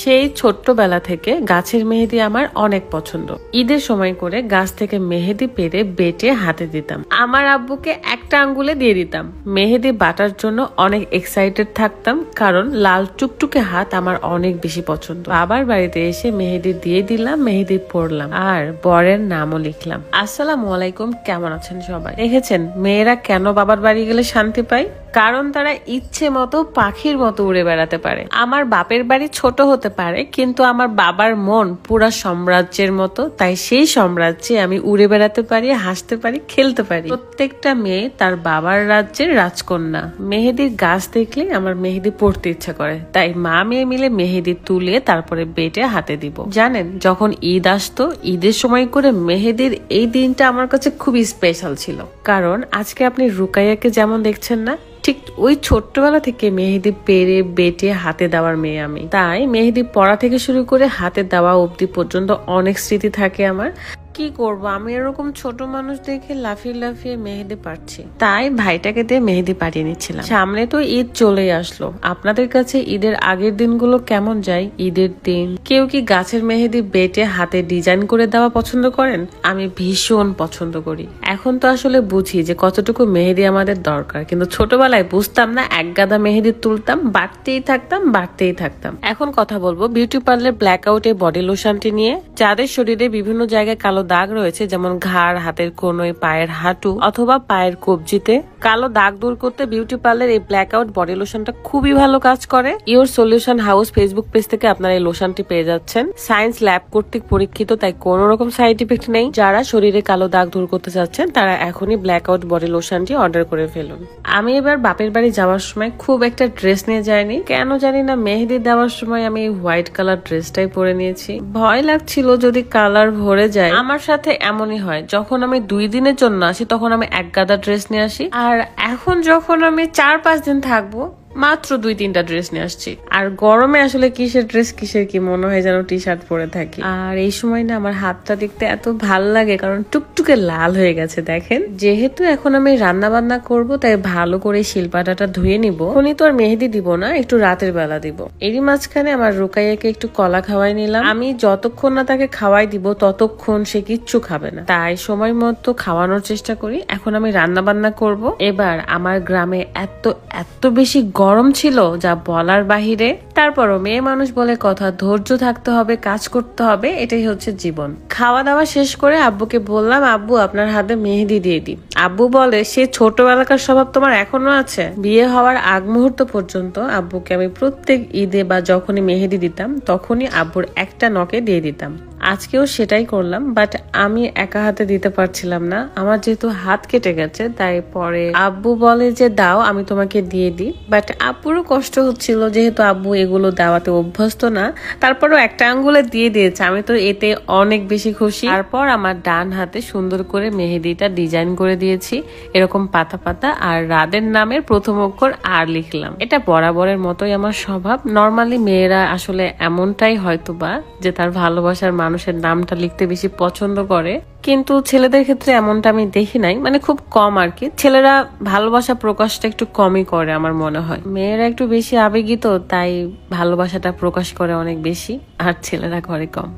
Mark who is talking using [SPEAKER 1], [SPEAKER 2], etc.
[SPEAKER 1] সেই ছোট্টবেলা থেকে গাছের মেহেদি আমার অনেক পছন্দ। ঈদের সময় করে গাছ থেকে মেহেদি পেরে বেটে হাতে দিতাম। আমার আব্বুকে একটা আঙ্গুলে দিয়ে দিতাম। মেহেদি বাটার জন্য অনেক এক্সাইটেড থাকতাম, কারণ লাল টুকটুকে হাত আমার অনেক বেশি পছন্দ। বাবার বাড়িতে এসে মেহেদি দিয়ে দিলাম, মেহেদি পরলাম আর বরের নামও লিখলাম। আসসালামু আলাইকুম, কেমন আছেন সবাই? দেখেছেন মেয়েরা কেন বাবার বাড়ি গেলে শান্তি পায়? কারণ তারা ইচ্ছে মতো পাখির মতো উড়ে বেড়াতে পারে। আমার বাপের বাড়ি ছোট হতে পারে, কিন্তু আমার বাবার মন পুরা সাম্রাজ্যের মতো, তাই সেই সাম্রাজ্যে আমি উড়ে বেড়াতে পারি, হাসতে পারি, খেলতে পারি। প্রত্যেকটা মেয়ে তার বাবার রাজ্যের রাজকন্যা। মেহেদির গাছ দেখলে আমার মেহেদি পড়তে ইচ্ছা করে, তাই মা মেয়ে মিলে মেহেদি তুলে তারপরে বেটে হাতে দিব। জানেন, যখন ঈদ আসতো, ঈদের সময় করে মেহেদির এই দিনটা আমার কাছে খুবই স্পেশাল ছিল। কারণ আজকে আপনি রুকাইয়াকে যেমন দেখছেন না, ঠিক ওই ছোট্টবেলা থেকে মেহেদি পেরে বেটে হাতে দেওয়ার মেয়ে আমি। তাই মেহেদি পড়া থেকে শুরু করে হাতে দেওয়া অবধি পর্যন্ত অনেক স্মৃতি থাকে আমার। কি করব, আমি এরকম ছোট মানুষ দেখে লাফিয়ে লাফিয়ে মেহেদি পাচ্ছি, তাই ভাইটাকে দিয়ে মেহেদি পাঠিয়ে নিচ্ছিলাম। সামনে তো ঈদ চলেই আসলো। আপনাদের কাছে ঈদের আগের দিনগুলো কেমন যায়? ঈদের দিন কেউ কি গাছের মেহেদি বেটে হাতে ডিজাইন করে দেওয়া পছন্দ করেন? আমি ভীষণ পছন্দ করি। এখন তো আসলে বুঝি যে কতটুকু মেহেদি আমাদের দরকার, কিন্তু ছোটবেলায় বুঝতাম না। এক গাদা মেহেদি তুলতাম, বাড়তেই থাকতাম। এখন কথা বলবো বিউটি পার্লার ব্ল্যাক আউট এর বডি লোশনটি নিয়ে। যাদের শরীরে বিভিন্ন জায়গায় কালো দাগ রয়েছে, যেমন ঘাড়, হাতের কোনোয়, পায়ের হাঁটু অথবা পায়ের কবজিতে, কালো দাগ দূর করতে বিউটি পার্লার এই ব্ল্যাক আউট বডি লোশনটা খুবই ভালো কাজ করে। Your solution house Facebook page থেকে আপনারা এই লোশনটি পেয়ে যাচ্ছেন। সায়েন্স ল্যাব কর্তৃক পরীক্ষিত, তাই কোন রকম সাইড ইফেক্ট নেই। যারা শরীরে কালো দাগ দূর করতে চাচ্ছেন তারা এখনই ব্ল্যাক আউট বডি লোশনটি অর্ডার করে ফেলুন। আমি এবার বাপের বাড়ি যাওয়ার সময় খুব একটা ড্রেস নিয়ে যাইনি, কেন জানি না। মেহেদি দেওয়ার সময় আমি হোয়াইট কালার ড্রেসটাই পরে নিয়েছি। ভয় লাগছিল যদি কালার ভরে যায়। আমার সাথে এমনই হয়, যখন আমি 2 দিনের জন্য আসি তখন আমি এক গাদা ড্রেস নিয়ে আসি, আর এখন যখন আমি 4-5 দিন থাকবো মাত্র 2-3টা ড্রেস নিয়ে আসছি। আর গরমে আসলে কিসের ড্রেস কিসের কি মনে হয় যেন টি শার্ট পরে থাকি। আর এই সময় না আমার হাতটা দেখতে এত ভাল লাগে, কারণ টুকটুকে লাল হয়ে গেছে। দেখেন, যেহেতু এখন আমি রান্না বান্না করব, তাই ভালো করে শিলপাটাটা ধুয়ে নিব। এখনই তো আর মেহেদি দিব না, একটু রাতের বেলা দিব। এরই মাঝখানে আমার রুকাইয়াকে একটু কলা খাওয়াই নিলাম। আমি যতক্ষণ না তাকে খাওয়াই দিব ততক্ষণ সে কিচ্ছু খাবে না, তাই সময় মতো খাওয়ানোর চেষ্টা করি। এখন আমি রান্না বান্না করব। এবার আমার গ্রামে এত বেশি গরম ছিল যা বলার বাহিরে। তারপরও মেয়ে মানুষ বলে কথা, ধৈর্য থাকতে হবে, কাজ করতে হবে, এটাই হচ্ছে জীবন। খাওয়া দাওয়া শেষ করে আব্বুকে বললাম, আব্বু আপনার হাতে মেহেদি দিয়ে দিই। আব্বু বলে, সে ছোটবেলাকার স্বভাব তোমার এখনো আছে? বিয়ে হওয়ার আগ মুহূর্ত পর্যন্ত আব্বুকে আমি প্রত্যেক ঈদে বা যখনই মেহেদি দিতাম তখনই আব্বুর একটা নখে দিয়ে দিতাম। আজকেও সেটাই করলাম, বাট আমি একা হাতে দিতে পারছিলাম না। আমার যেহেতু হাত কেটে গেছে, তাই পরে আব্বু বলে যে দাও আমি তোমাকে দিয়ে দিই। বাট আব্বুরও কষ্ট হচ্ছিল, যেহেতু আব্বু এগুলো দেওয়াতে অভ্যস্ত না। তারপরও একটা আঙ্গুলে দিয়ে দিয়েছে, আমি তো এতে অনেক বেশি খুশি। তারপর আমার ডান হাতে সুন্দর করে মেহেদিটা ডিজাইন করে দিয়েছি, এরকম পাতা পাতা, আর রাদের নামের প্রথম অক্ষর আর লিখলাম। এটা বরাবরের মতোই আমার স্বভাব। নর্মালি মেয়েরা আসলে এমনটাই হয়তোবা যে তার ভালোবাসার মানুষের নামটা লিখতে বেশি পছন্দ করে, কিন্তু ছেলেদের ক্ষেত্রে এমনটা আমি দেখি নাই, মানে খুব কম আর কি। ছেলেরা ভালোবাসা প্রকাশটা একটু কমই করে আমার মনে হয়। মেয়েরা একটু বেশি আবেগী তো, তাই ভালোবাসাটা প্রকাশ করে অনেক বেশি, আর ছেলেরা করে কম।